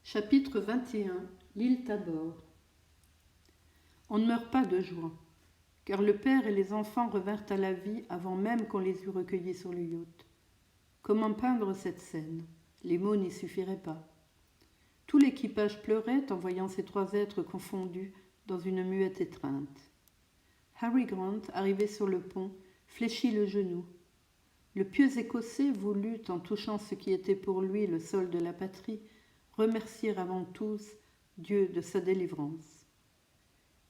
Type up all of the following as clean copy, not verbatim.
Chapitre 21. L'île Tabor. On ne meurt pas de joie, car le père et les enfants revinrent à la vie avant même qu'on les eût recueillis sur le yacht. Comment peindre cette scène? Les mots n'y suffiraient pas. Tout l'équipage pleurait en voyant ces trois êtres confondus dans une muette étreinte. Harry Grant, arrivé sur le pont, fléchit le genou. Le pieux Écossais voulut, en touchant ce qui était pour lui le sol de la patrie, remercier avant tous Dieu de sa délivrance.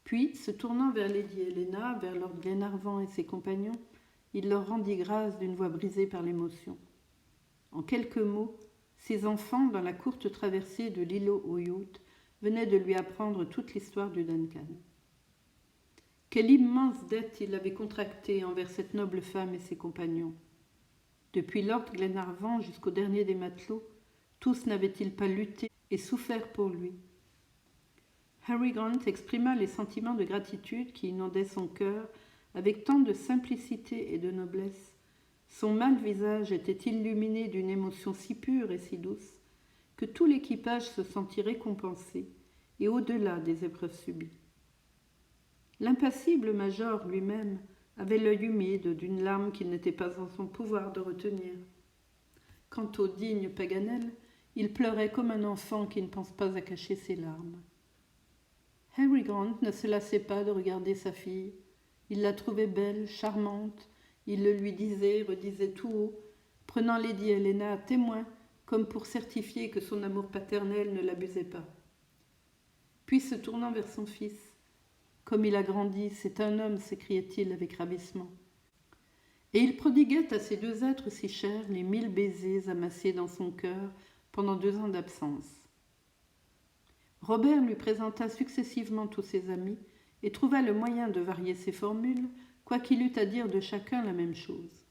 Puis, se tournant vers Lady Helena, vers Lord Glenarvan et ses compagnons, il leur rendit grâce d'une voix brisée par l'émotion. En quelques mots, ses enfants, dans la courte traversée de l'îlot au yacht, venaient de lui apprendre toute l'histoire du Duncan. Quelle immense dette il avait contractée envers cette noble femme et ses compagnons. Depuis Lord Glenarvan jusqu'au dernier des matelots, tous n'avaient-ils pas lutté et souffert pour lui? Harry Grant exprima les sentiments de gratitude qui inondaient son cœur avec tant de simplicité et de noblesse. Son mâle visage était illuminé d'une émotion si pure et si douce que tout l'équipage se sentit récompensé et au-delà des épreuves subies. L'impassible major lui-même avait l'œil humide d'une larme qu'il n'était pas en son pouvoir de retenir. Quant au digne Paganel, il pleurait comme un enfant qui ne pense pas à cacher ses larmes. Harry Grant ne se lassait pas de regarder sa fille. Il la trouvait belle, charmante. Il le lui disait, redisait tout haut, prenant Lady Helena à témoin, comme pour certifier que son amour paternel ne l'abusait pas. Puis se tournant vers son fils, « Comme il a grandi, c'est un homme » s'écriait-il avec ravissement. Et il prodiguait à ces deux êtres si chers les 1000 baisers amassés dans son cœur pendant 2 ans d'absence. Robert lui présenta successivement tous ses amis et trouva le moyen de varier ses formules, quoiqu'il eût à dire de chacun la même chose.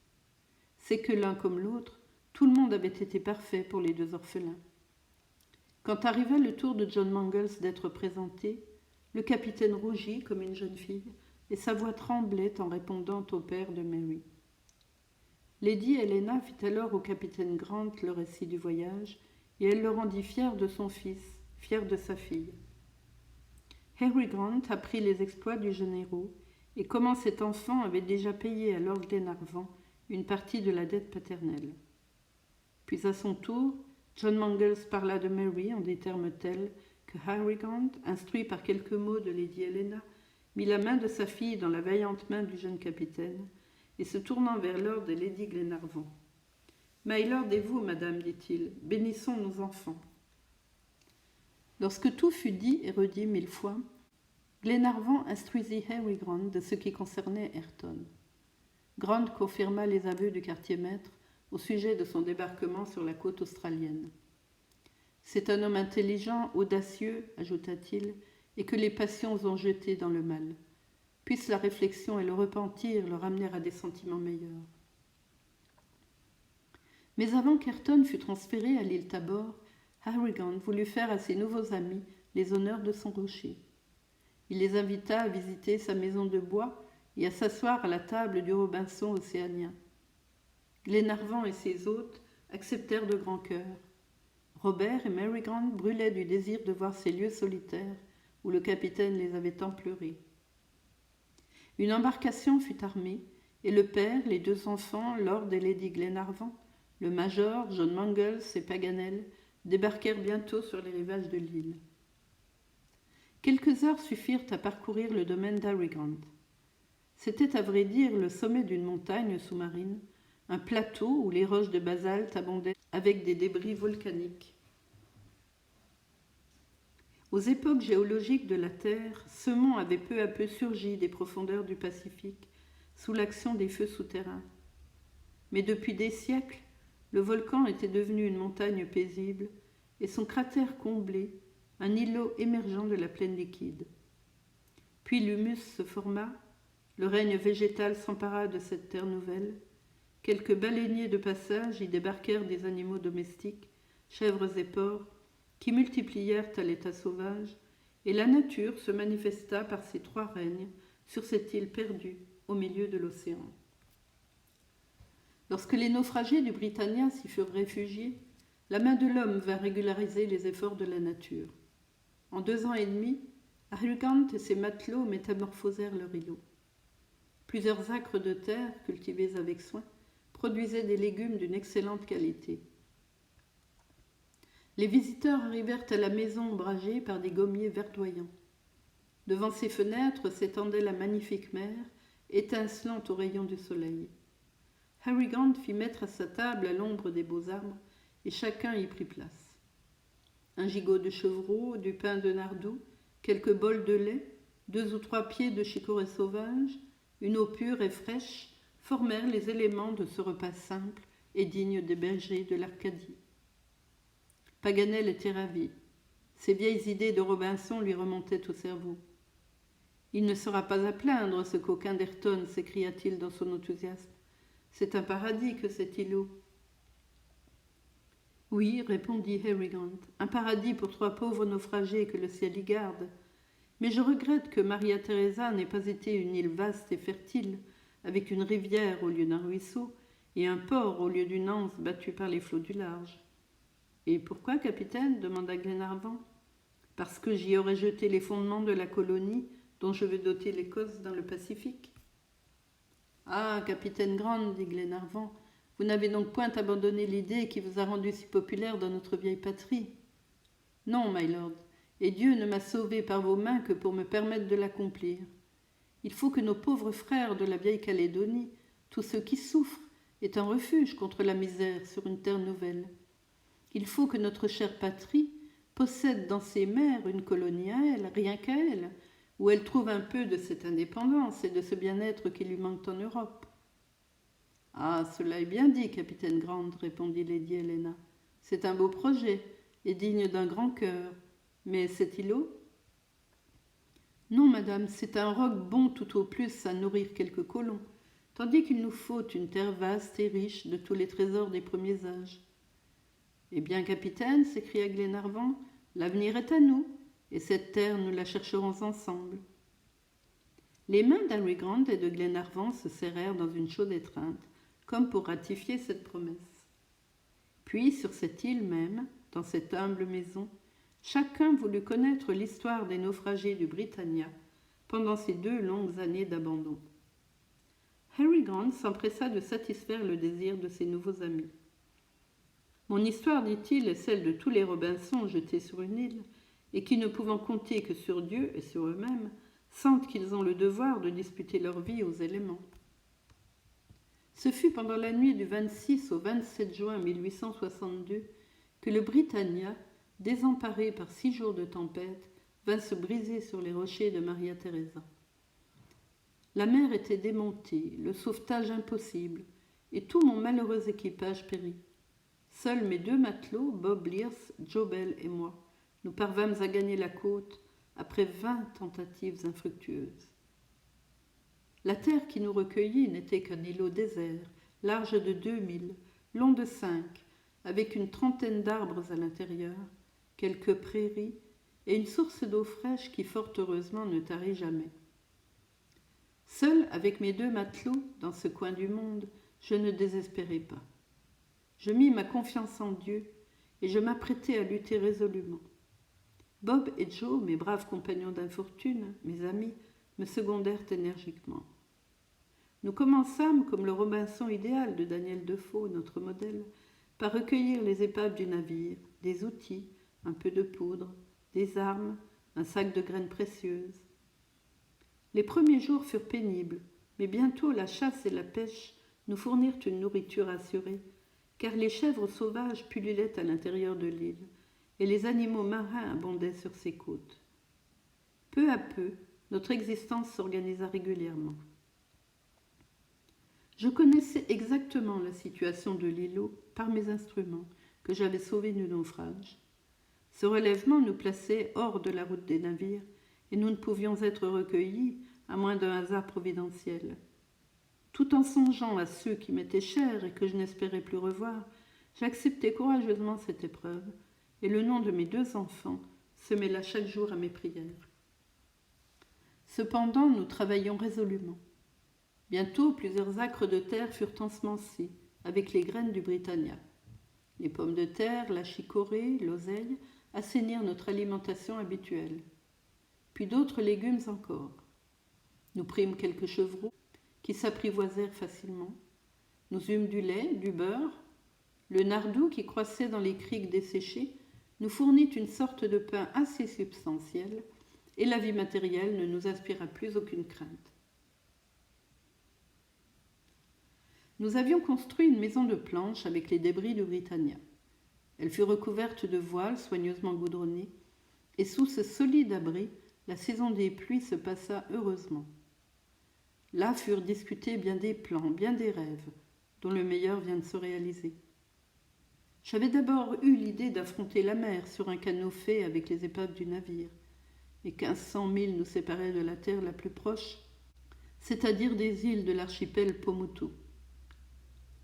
C'est que l'un comme l'autre, tout le monde avait été parfait pour les 2 orphelins. Quand arriva le tour de John Mangles d'être présenté, le capitaine rougit comme une jeune fille et sa voix tremblait en répondant au père de Mary. Lady Helena fit alors au capitaine Grant le récit du voyage et elle le rendit fier de son fils, fier de sa fille. Harry Grant apprit les exploits du jeune héros et comment cet enfant avait déjà payé à Lord Glenarvan une partie de la dette paternelle. Puis à son tour, John Mangles parla de Mary en des termes tels que Harry Grant, instruit par quelques mots de Lady Helena, mit la main de sa fille dans la vaillante main du jeune capitaine et se tournant vers Lord et Lady Glenarvan. « Mylord et vous, madame, dit-il, bénissons nos enfants. » Lorsque tout fut dit et redit 1000 fois, Glenarvan instruisit Harry Grant de ce qui concernait Ayrton. Grant confirma les aveux du quartier-maître au sujet de son débarquement sur la côte australienne. « C'est un homme intelligent, audacieux, ajouta-t-il, et que les passions ont jeté dans le mal. Puisse la réflexion et le repentir le ramener à des sentiments meilleurs. » Mais avant qu'Ayrton fût transféré à l'île Tabor, Harry Grant voulut faire à ses nouveaux amis les honneurs de son rocher. Il les invita à visiter sa maison de bois et à s'asseoir à la table du Robinson océanien. Glenarvan et ses hôtes acceptèrent de grand cœur. Robert et Mary Grant brûlaient du désir de voir ces lieux solitaires où le capitaine les avait tant pleurés. Une embarcation fut armée, et le père, les 2 enfants, Lord et Lady Glenarvan, le major, John Mangles et Paganel, débarquèrent bientôt sur les rivages de l'île. Quelques heures suffirent à parcourir le domaine d'Harry Grant. C'était à vrai dire le sommet d'une montagne sous-marine, un plateau où les roches de basalte abondaient avec des débris volcaniques. Aux époques géologiques de la Terre, ce mont avait peu à peu surgi des profondeurs du Pacifique sous l'action des feux souterrains. Mais depuis des siècles, le volcan était devenu une montagne paisible et son cratère comblé, un îlot émergeant de la plaine liquide. Puis l'humus se forma, le règne végétal s'empara de cette terre nouvelle, quelques baleiniers de passage y débarquèrent des animaux domestiques, chèvres et porcs, qui multiplièrent à l'état sauvage, et la nature se manifesta par ses 3 règnes sur cette île perdue au milieu de l'océan. Lorsque les naufragés du Britannia s'y furent réfugiés, la main de l'homme va régulariser les efforts de la nature. En 2 ans et demi, Harry Grant et ses matelots métamorphosèrent leur îlot. Plusieurs acres de terre, cultivés avec soin, produisaient des légumes d'une excellente qualité. Les visiteurs arrivèrent à la maison ombragée par des gommiers verdoyants. Devant ses fenêtres s'étendait la magnifique mer, étincelante aux rayons du soleil. Harry Grant fit mettre à sa table à l'ombre des beaux arbres, et chacun y prit place. Un gigot de chevreau, du pain de nardou, quelques bols de lait, 2 ou 3 pieds de chicorée sauvage, une eau pure et fraîche formèrent les éléments de ce repas simple et digne des bergers de l'Arcadie. Paganel était ravi. Ces vieilles idées de Robinson lui remontaient au cerveau. « Il ne sera pas à plaindre, ce coquin d'Ayrton !» s'écria-t-il dans son enthousiasme. « C'est un paradis que cet îlot. » « Oui, répondit Harry Grant, un paradis pour 3 pauvres naufragés que le ciel y garde. Mais je regrette que Maria Teresa n'ait pas été une île vaste et fertile, avec une rivière au lieu d'un ruisseau et un port au lieu d'une anse battue par les flots du large. »« Et pourquoi, capitaine ?» demanda Glenarvan. « Parce que j'y aurais jeté les fondements de la colonie dont je veux doter l'Écosse dans le Pacifique. »« Ah, capitaine Grant, dit Glenarvan, vous n'avez donc point abandonné l'idée qui vous a rendu si populaire dans notre vieille patrie. »« Non, my lord, et Dieu ne m'a sauvé par vos mains que pour me permettre de l'accomplir. Il faut que nos pauvres frères de la vieille Calédonie, tous ceux qui souffrent, aient un refuge contre la misère sur une terre nouvelle. Il faut que notre chère patrie possède dans ses mers une colonie à elle, rien qu'à elle, où elle trouve un peu de cette indépendance et de ce bien-être qui lui manquent en Europe. »« Ah, cela est bien dit, capitaine Grant, répondit lady Helena. C'est un beau projet et digne d'un grand cœur. Mais cet îlot ? » ?»« Non, madame, c'est un roc bon tout au plus à nourrir quelques colons, tandis qu'il nous faut une terre vaste et riche de tous les trésors des premiers âges. »« Eh bien, capitaine, s'écria Glenarvan, l'avenir est à nous, et cette terre, nous la chercherons ensemble. » Les mains d'Harry Grant et de Glenarvan se serrèrent dans une chaude étreinte, comme pour ratifier cette promesse. Puis, sur cette île même, dans cette humble maison, chacun voulut connaître l'histoire des naufragés du Britannia pendant ces 2 longues années d'abandon. Harry Grant s'empressa de satisfaire le désir de ses nouveaux amis. « Mon histoire, dit-il, est celle de tous les Robinson jetés sur une île, et qui, ne pouvant compter que sur Dieu et sur eux-mêmes, sentent qu'ils ont le devoir de disputer leur vie aux éléments. Ce fut pendant la nuit du 26 au 27 juin 1862 que le Britannia, désemparé par 6 jours de tempête, vint se briser sur les rochers de Maria Teresa. La mer était démontée, le sauvetage impossible, et tout mon malheureux équipage périt. Seuls mes 2 matelots, Bob Learse, Joe Bell et moi, nous parvînmes à gagner la côte après 20 tentatives infructueuses. La terre qui nous recueillit n'était qu'un îlot désert, large de 2 milles, long de 5, avec une 30aine d'arbres à l'intérieur, quelques prairies et une source d'eau fraîche qui, fort heureusement, ne tarit jamais. Seul, avec mes 2 matelots, dans ce coin du monde, je ne désespérais pas. Je mis ma confiance en Dieu et je m'apprêtais à lutter résolument. Bob et Joe, mes braves compagnons d'infortune, mes amis, me secondèrent énergiquement. Nous commençâmes, comme le Robinson idéal de Daniel Defoe, notre modèle, par recueillir les épaves du navire, des outils, un peu de poudre, des armes, un sac de graines précieuses. Les premiers jours furent pénibles, mais bientôt la chasse et la pêche nous fournirent une nourriture assurée, car les chèvres sauvages pullulaient à l'intérieur de l'île, et les animaux marins abondaient sur ses côtes. Peu à peu, notre existence s'organisa régulièrement. Je connaissais exactement la situation de l'îlot par mes instruments que j'avais sauvés du naufrage. Ce relèvement nous plaçait hors de la route des navires et nous ne pouvions être recueillis à moins d'un hasard providentiel. Tout en songeant à ceux qui m'étaient chers et que je n'espérais plus revoir, j'acceptai courageusement cette épreuve et le nom de mes 2 enfants se mêla chaque jour à mes prières. Cependant, nous travaillions résolument. Bientôt, plusieurs acres de terre furent ensemencés avec les graines du Britannia. Les pommes de terre, la chicorée, l'oseille assainirent notre alimentation habituelle. Puis d'autres légumes encore. Nous prîmes quelques chevreaux qui s'apprivoisèrent facilement. Nous eûmes du lait, du beurre. Le nardou qui croissait dans les criques desséchées nous fournit une sorte de pain assez substantiel et la vie matérielle ne nous inspira plus aucune crainte. Nous avions construit une maison de planches avec les débris du Britannia. Elle fut recouverte de voiles soigneusement goudronnées, et sous ce solide abri, la saison des pluies se passa heureusement. Là furent discutés bien des plans, bien des rêves, dont le meilleur vient de se réaliser. J'avais d'abord eu l'idée d'affronter la mer sur un canot fait avec les épaves du navire, et 1500 milles nous séparaient de la terre la plus proche, c'est-à-dire des îles de l'archipel Pomotou.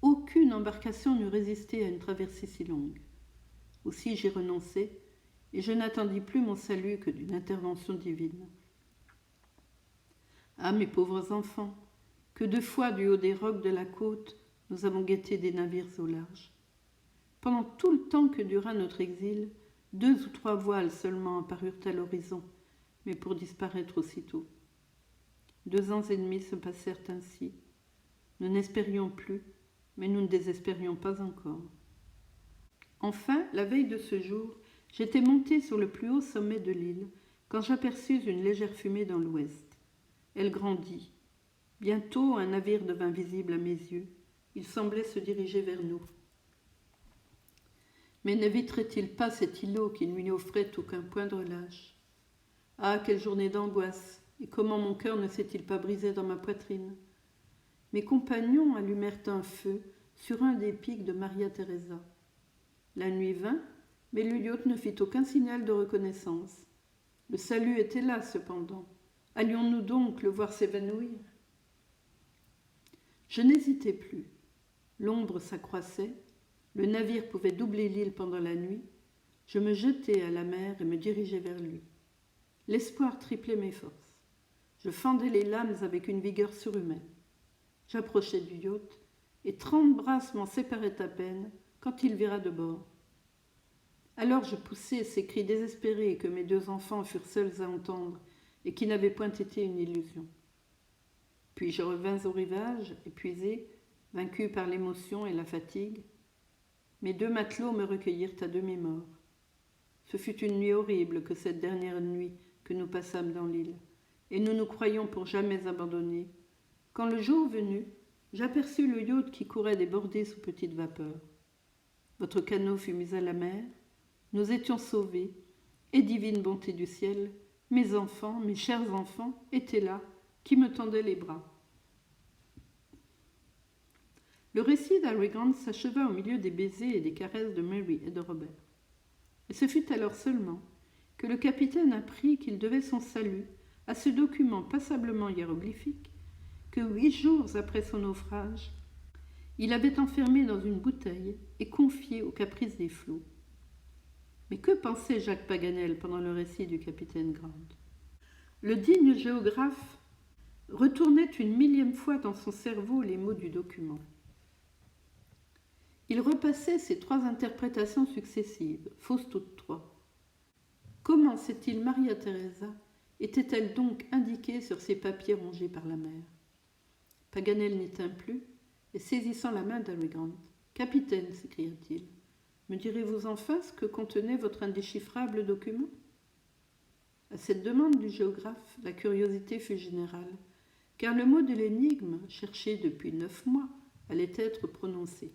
Aucune embarcation n'eût résisté à une traversée si longue. Aussi j'y renonçai, et je n'attendis plus mon salut que d'une intervention divine. Ah, mes pauvres enfants, que de fois du haut des rocs de la côte, nous avons guetté des navires au large. Pendant tout le temps que dura notre exil, 2 ou 3 voiles seulement apparurent à l'horizon, mais pour disparaître aussitôt. 2 ans et demi se passèrent ainsi. Nous n'espérions plus, mais nous ne désespérions pas encore. Enfin, la veille de ce jour, j'étais montée sur le plus haut sommet de l'île, quand j'aperçus une légère fumée dans l'ouest. Elle grandit. Bientôt, un navire devint visible à mes yeux. Il semblait se diriger vers nous. Mais n'éviterait-il pas cet îlot qui ne lui offrait aucun point de relâche? Ah, quelle journée d'angoisse! Et comment mon cœur ne s'est-il pas brisé dans ma poitrine? Mes compagnons allumèrent un feu sur un des pics de Maria Teresa. La nuit vint, mais le yacht ne fit aucun signal de reconnaissance. Le salut était là, cependant. Allions-nous donc le voir s'évanouir? Je n'hésitais plus. L'ombre s'accroissait. Le navire pouvait doubler l'île pendant la nuit. Je me jetai à la mer et me dirigeai vers lui. L'espoir triplait mes forces. Je fendais les lames avec une vigueur surhumaine. J'approchai du yacht et 30 brasses m'en séparaient à peine quand il vira de bord. Alors je poussai ces cris désespérés que mes 2 enfants furent seuls à entendre et qui n'avaient point été une illusion. Puis je revins au rivage, épuisé, vaincu par l'émotion et la fatigue. Mes 2 matelots me recueillirent à demi-mort. Ce fut une nuit horrible que cette dernière nuit que nous passâmes dans l'île, et nous nous croyions pour jamais abandonnés, quand le jour venu, j'aperçus le yacht qui courait débordé sous petite vapeur. Votre canot fut mis à la mer, nous étions sauvés, et divine bonté du ciel, mes enfants, mes chers enfants, étaient là, qui me tendaient les bras. Le récit d'Harry Grant s'acheva au milieu des baisers et des caresses de Mary et de Robert. Et ce fut alors seulement que le capitaine apprit qu'il devait son salut à ce document passablement hiéroglyphique que 8 jours après son naufrage, il avait enfermé dans une bouteille et confié aux caprices des flots. Mais que pensait Jacques Paganel pendant le récit du capitaine Grant? Le digne géographe retournait une 1000e fois dans son cerveau les mots du document. Il repassait ces 3 interprétations successives, fausses toutes 3. Comment sait-il Maria Teresa était-elle donc indiquée sur ces papiers rongés par la mer? Paganel n'y tint plus, et saisissant la main d'Harry Grant, « Capitaine, s'écria-t-il, me direz-vous enfin ce que contenait votre indéchiffrable document ?» À cette demande du géographe, la curiosité fut générale, car le mot de l'énigme, cherché depuis 9 mois, allait être prononcé.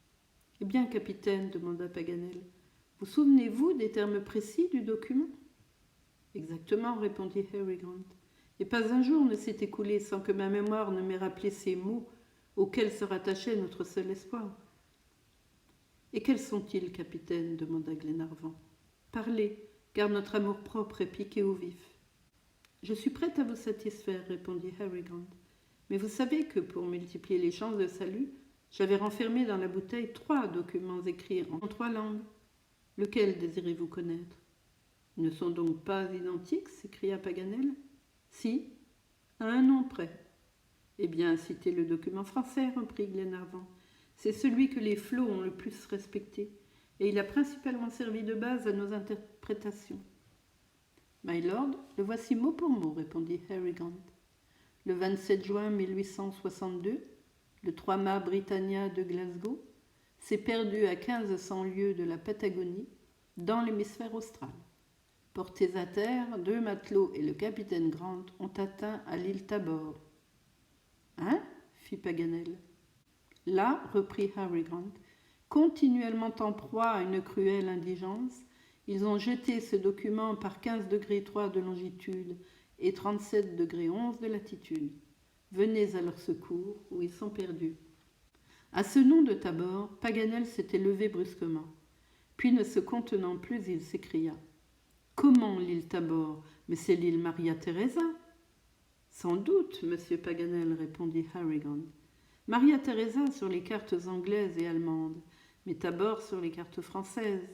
« Eh bien, capitaine, demanda Paganel, vous souvenez-vous des termes précis du document ?»« Exactement, répondit Harry Grant, et pas un jour ne s'est écoulé sans que ma mémoire ne m'ait rappelé ces mots auxquels se rattachait notre seul espoir. »« Et quels sont-ils, capitaine ?» demanda Glenarvan. « Parlez, car notre amour-propre est piqué au vif. »« Je suis prête à vous satisfaire, répondit Harry Grant, mais vous savez que pour multiplier les chances de salut, j'avais renfermé dans la bouteille 3 documents écrits en 3 langues. Lequel désirez-vous connaître ? » « Ils ne sont donc pas identiques ?» s'écria Paganel. « Si, à un nom près. »« Eh bien, citez le document français, reprit Glenarvan. C'est celui que les flots ont le plus respecté, et il a principalement servi de base à nos interprétations. My Lord, le voici mot pour mot, répondit Harry Grant. Le 27 juin 1862, le 3 mâts Britannia de Glasgow s'est perdu à 1500 lieues de la Patagonie, dans l'hémisphère austral. Portés à terre, 2 matelots et le capitaine Grant ont atteint à l'île Tabor. Hein? Fit Paganel. Là, reprit Harry Grant, continuellement en proie à une cruelle indigence, ils ont jeté ce document par 15 degrés 3 de longitude et 37 degrés 11 de latitude. Venez à leur secours, ou ils sont perdus. À ce nom de Tabor, Paganel s'était levé brusquement. Puis, ne se contenant plus, il s'écria. « Comment l'île Tabor? Mais c'est l'île Maria Theresa !»« Sans doute, monsieur Paganel, répondit Harry Grant. Maria Theresa sur les cartes anglaises et allemandes, mais Tabor sur les cartes françaises. »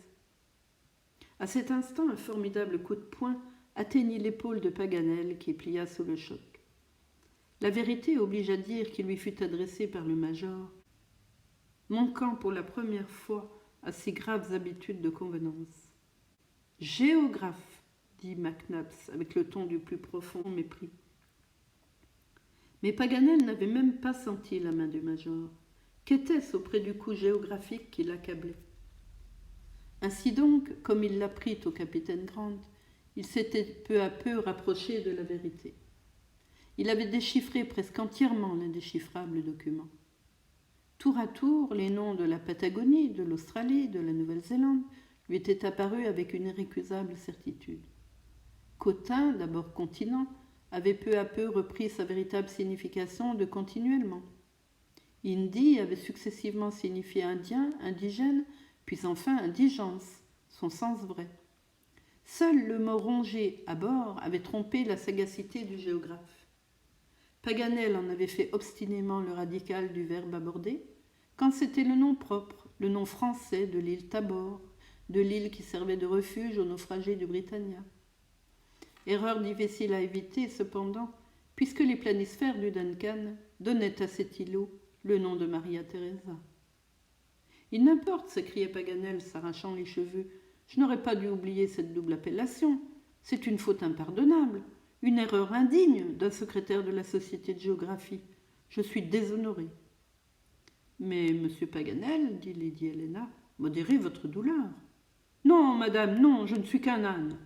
À cet instant, un formidable coup de poing atteignit l'épaule de Paganel qui plia sous le choc. La vérité oblige à dire qu'il lui fut adressé par le major, manquant pour la première fois à si graves habitudes de convenance. « Géographe, dit McNabbs avec le ton du plus profond mépris. Mais Paganel n'avait même pas senti la main du major. Qu'était-ce auprès du coup géographique qui l'accablait? Ainsi donc, comme il l'apprit au capitaine Grant, il s'était peu à peu rapproché de la vérité. Il avait déchiffré presque entièrement l'indéchiffrable document. Tour à tour, les noms de la Patagonie, de l'Australie, de la Nouvelle-Zélande lui étaient apparus avec une irrécusable certitude. Cotin, d'abord continent, avait peu à peu repris sa véritable signification de continuellement. Indi avait successivement signifié indien, indigène, puis enfin indigence, son sens vrai. Seul le mot rongé à bord avait trompé la sagacité du géographe. Paganel en avait fait obstinément le radical du verbe aborder, quand c'était le nom propre, le nom français de l'île Tabor, de l'île qui servait de refuge aux naufragés du Britannia. Erreur difficile à éviter, cependant, puisque les planisphères du Duncan donnaient à cet îlot le nom de Maria Theresa. « Il n'importe, s'écriait Paganel, s'arrachant les cheveux, je n'aurais pas dû oublier cette double appellation. C'est une faute impardonnable, une erreur indigne d'un secrétaire de la Société de géographie. Je suis déshonoré. » « Mais, monsieur Paganel, dit Lady Helena, modérez votre douleur. »« Non, madame, non, je ne suis qu'un âne. »«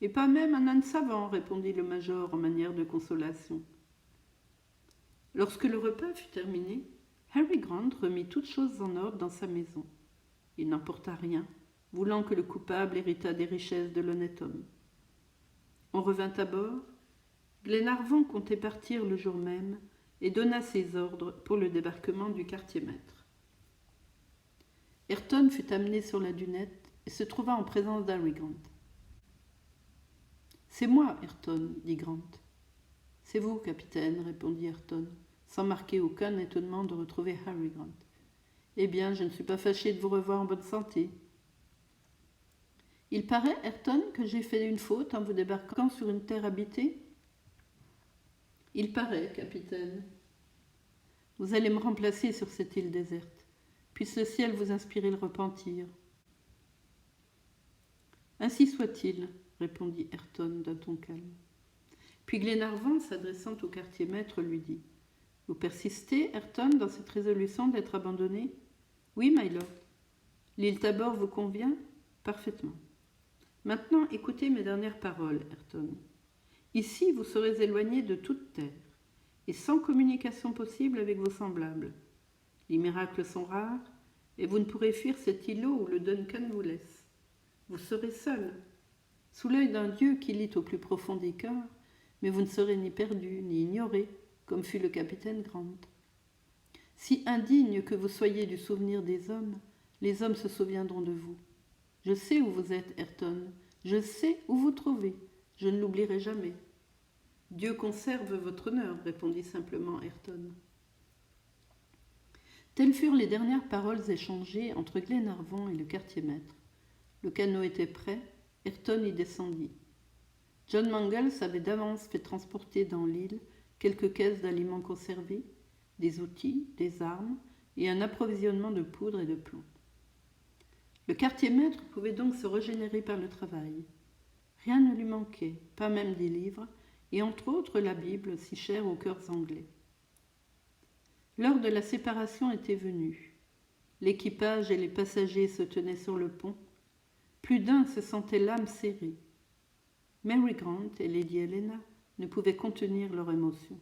Et pas même un âne savant, répondit le major en manière de consolation. Lorsque le repas fut terminé, Harry Grant remit toutes choses en ordre dans sa maison. Il n'emporta rien, voulant que le coupable héritât des richesses de l'honnête homme. On revint à bord. Glenarvan comptait partir le jour même et donna ses ordres pour le débarquement du quartier-maître. Ayrton fut amené sur la dunette et se trouva en présence d'Harry Grant. « C'est moi, Ayrton, dit Grant. « C'est vous, capitaine, répondit Ayrton, sans marquer aucun étonnement de retrouver Harry Grant. « Eh bien, je ne suis pas fâché de vous revoir en bonne santé. »« Il paraît, Ayrton, que j'ai fait une faute en vous débarquant sur une terre habitée. »« Il paraît, capitaine. »« Vous allez me remplacer sur cette île déserte. Puisse le ciel vous inspirer le repentir. »« Ainsi soit-il, » répondit Ayrton d'un ton calme. Puis Glenarvan, s'adressant au quartier-maître, lui dit « Vous persistez, Ayrton, dans cette résolution d'être abandonné ?»« Oui, my lord. »« L'île Tabor vous convient ?»« Parfaitement. »« Maintenant, écoutez mes dernières paroles, Ayrton. Ici, vous serez éloigné de toute terre, et sans communication possible avec vos semblables. Les miracles sont rares, et vous ne pourrez fuir cet îlot où le Duncan vous laisse. Vous serez seul, sous l'œil d'un Dieu qui lit au plus profond des cœurs, mais vous ne serez ni perdu, ni ignoré, comme fut le capitaine Grant. Si indigne que vous soyez du souvenir des hommes, les hommes se souviendront de vous. Je sais où vous êtes, Ayrton, je sais où vous trouvez, je ne l'oublierai jamais. Dieu conserve votre honneur, répondit simplement Ayrton. Telles furent les dernières paroles échangées entre Glenarvan et le quartier-maître. Le canot était prêt, Ayrton y descendit. John Mangles avait d'avance fait transporter dans l'île quelques caisses d'aliments conservés, des outils, des armes et un approvisionnement de poudre et de plomb. Le quartier-maître pouvait donc se régénérer par le travail. Rien ne lui manquait, pas même des livres, et entre autres la Bible, si chère aux cœurs anglais. L'heure de la séparation était venue. L'équipage et les passagers se tenaient sur le pont. Plus d'un se sentait l'âme serrée. Mary Grant et Lady Helena ne pouvaient contenir leur émotion.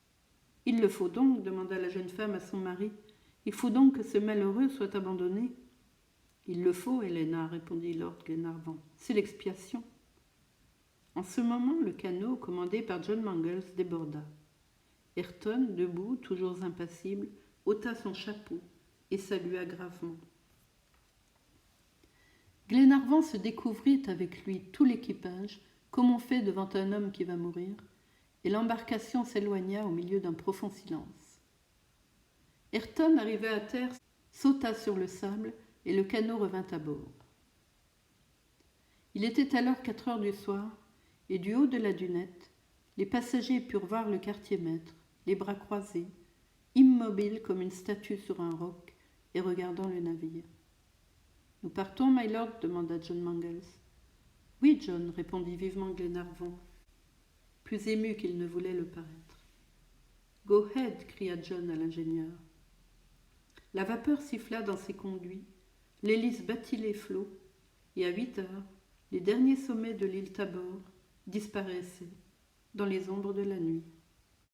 « Il le faut donc, demanda la jeune femme à son mari. Il faut donc que ce malheureux soit abandonné. Il le faut, Helena, répondit Lord Glenarvan. C'est l'expiation. En ce moment, le canot, commandé par John Mangles, déborda. Ayrton, debout, toujours impassible, ôta son chapeau et salua gravement. Glenarvan se découvrit avec lui tout l'équipage, comme on fait devant un homme qui va mourir, et l'embarcation s'éloigna au milieu d'un profond silence. Ayrton, arrivé à terre, sauta sur le sable et le canot revint à bord. Il était alors 4 heures du soir, et du haut de la dunette, les passagers purent voir le quartier-maître, les bras croisés, immobile comme une statue sur un roc, et regardant le navire. « Nous partons, my lord » demanda John Mangles. « Oui, John » répondit vivement Glenarvan, plus ému qu'il ne voulait le paraître. « Go ahead » cria John à l'ingénieur. La vapeur siffla dans ses conduits, l'hélice battit les flots, et à 8 heures, les derniers sommets de l'île Tabor disparaissaient dans les ombres de la nuit.